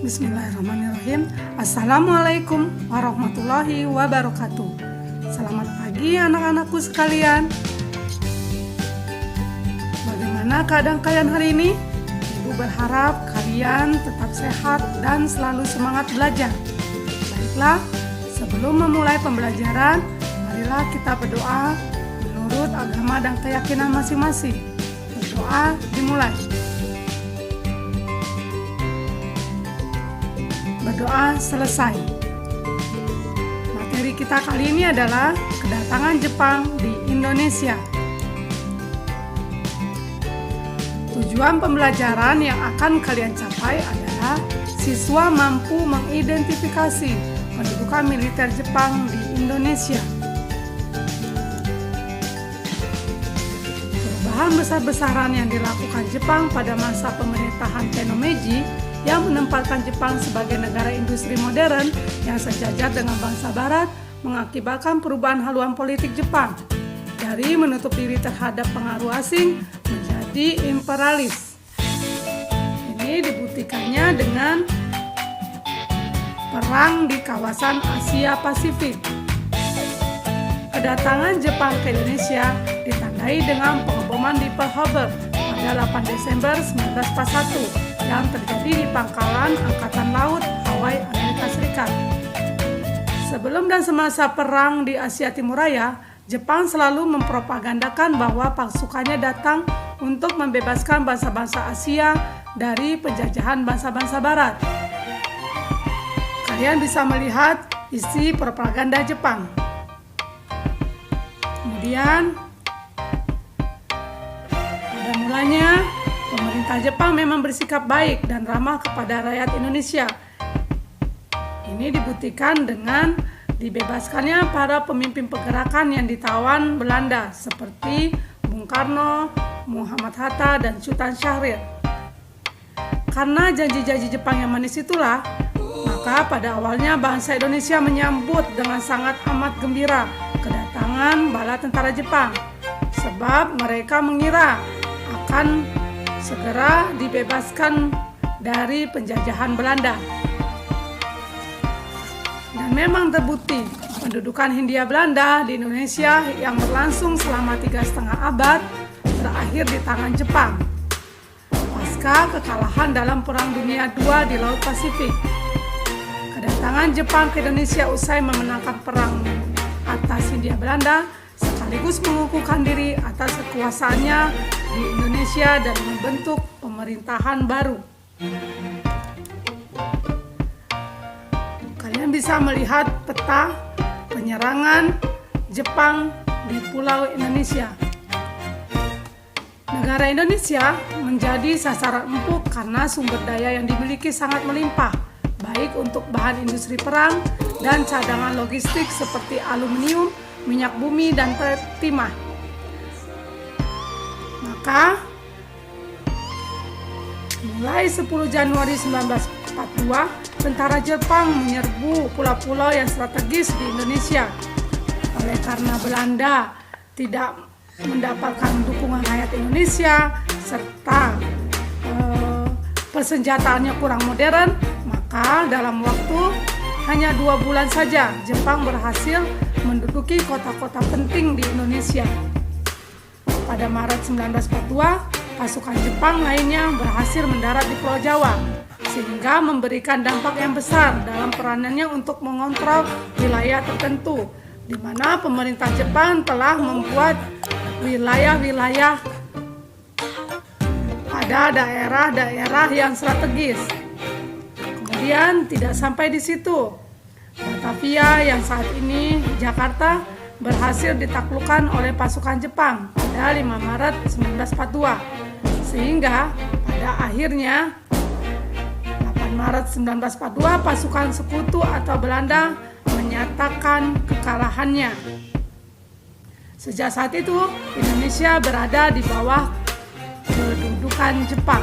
Bismillahirrahmanirrahim. Assalamualaikum warahmatullahi wabarakatuh. Selamat pagi anak-anakku sekalian. Bagaimana keadaan kalian hari ini? Ibu berharap kalian tetap sehat dan selalu semangat belajar. Baiklah, sebelum memulai pembelajaran, marilah kita berdoa menurut agama dan keyakinan masing-masing. Berdoa dimulai. Berdoa selesai. Materi kita kali ini adalah kedatangan Jepang di Indonesia. Tujuan pembelajaran yang akan kalian capai adalah siswa mampu mengidentifikasi pendudukan militer Jepang di Indonesia. Perubahan besar-besaran yang dilakukan Jepang pada masa pemerintahan Tenno Meiji yang menempatkan Jepang sebagai negara industri modern yang sejajar dengan bangsa Barat mengakibatkan perubahan haluan politik Jepang dari menutup diri terhadap pengaruh asing menjadi imperialis. Ini dibuktikannya dengan perang di kawasan Asia Pasifik. Kedatangan Jepang ke Indonesia ditandai dengan pengeboman di Pearl Harbor pada 8 Desember 1941 yang terjadi di pangkalan Angkatan Laut Hawaii, Amerika Serikat. Sebelum dan semasa perang di Asia Timur Raya, Jepang selalu mempropagandakan bahwa pasukannya datang untuk membebaskan bangsa-bangsa Asia dari penjajahan bangsa-bangsa Barat. Kalian bisa melihat isi propaganda Jepang. Kemudian, pada mulanya, pemerintah Jepang memang bersikap baik dan ramah kepada rakyat Indonesia. Ini dibuktikan dengan dibebaskannya para pemimpin pergerakan yang ditawan Belanda seperti Bung Karno, Muhammad Hatta, dan Sultan Syahrir. Karena janji-janji Jepang yang manis itulah, maka pada awalnya bangsa Indonesia menyambut dengan sangat amat gembira kedatangan bala tentara Jepang, sebab mereka mengira akan segera dibebaskan dari penjajahan Belanda. Dan memang terbukti pendudukan Hindia Belanda di Indonesia yang berlangsung selama 3,5 abad berakhir di tangan Jepang pasca kekalahan dalam Perang Dunia II di Laut Pasifik. Kedatangan Jepang ke Indonesia usai memenangkan perang atas Hindia Belanda sekaligus mengukuhkan diri atas kekuasaannya di Indonesia dan membentuk pemerintahan baru. Kalian bisa melihat peta penyerangan Jepang di Pulau Indonesia. Negara Indonesia menjadi sasaran empuk karena sumber daya yang dimiliki sangat melimpah, baik untuk bahan industri perang dan cadangan logistik seperti aluminium, minyak bumi, dan timah. Maka, mulai 10 Januari 1942, tentara Jepang menyerbu pulau-pulau yang strategis di Indonesia. Oleh karena Belanda tidak mendapatkan dukungan rakyat Indonesia serta persenjataannya kurang modern, maka dalam waktu hanya 2 bulan saja Jepang berhasil menduduki kota-kota penting di Indonesia. Pada Maret 1942, pasukan Jepang lainnya berhasil mendarat di Pulau Jawa, sehingga memberikan dampak yang besar dalam peranannya untuk mengontrol wilayah tertentu, di mana pemerintah Jepang telah membuat wilayah-wilayah pada daerah-daerah yang strategis. Kemudian tidak sampai di situ, Batavia yang saat ini Jakarta berhasil ditaklukkan oleh pasukan Jepang pada 5 Maret 1942, sehingga pada akhirnya 8 Maret 1942 pasukan sekutu atau Belanda menyatakan kekalahannya. Sejak saat itu Indonesia berada di bawah kedudukan Jepang.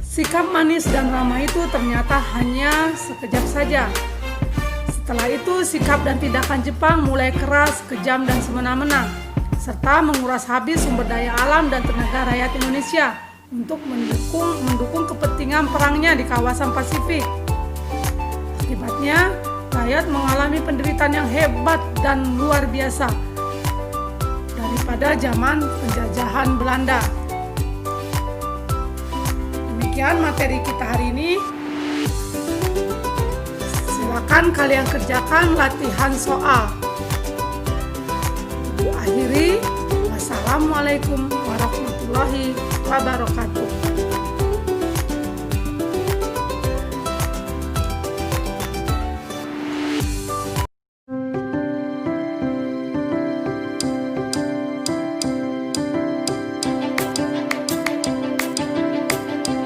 Sikap manis dan ramah itu ternyata hanya sekejap saja. Setelah itu, sikap dan tindakan Jepang mulai keras, kejam, dan semena-mena, serta menguras habis sumber daya alam dan tenaga rakyat Indonesia untuk mendukung kepentingan perangnya di kawasan Pasifik. Akibatnya, rakyat mengalami penderitaan yang hebat dan luar biasa daripada zaman penjajahan Belanda. Demikian materi kita hari ini. Silakan kalian kerjakan latihan soal. Akhiri, wassalamualaikum warahmatullahi wabarakatuh.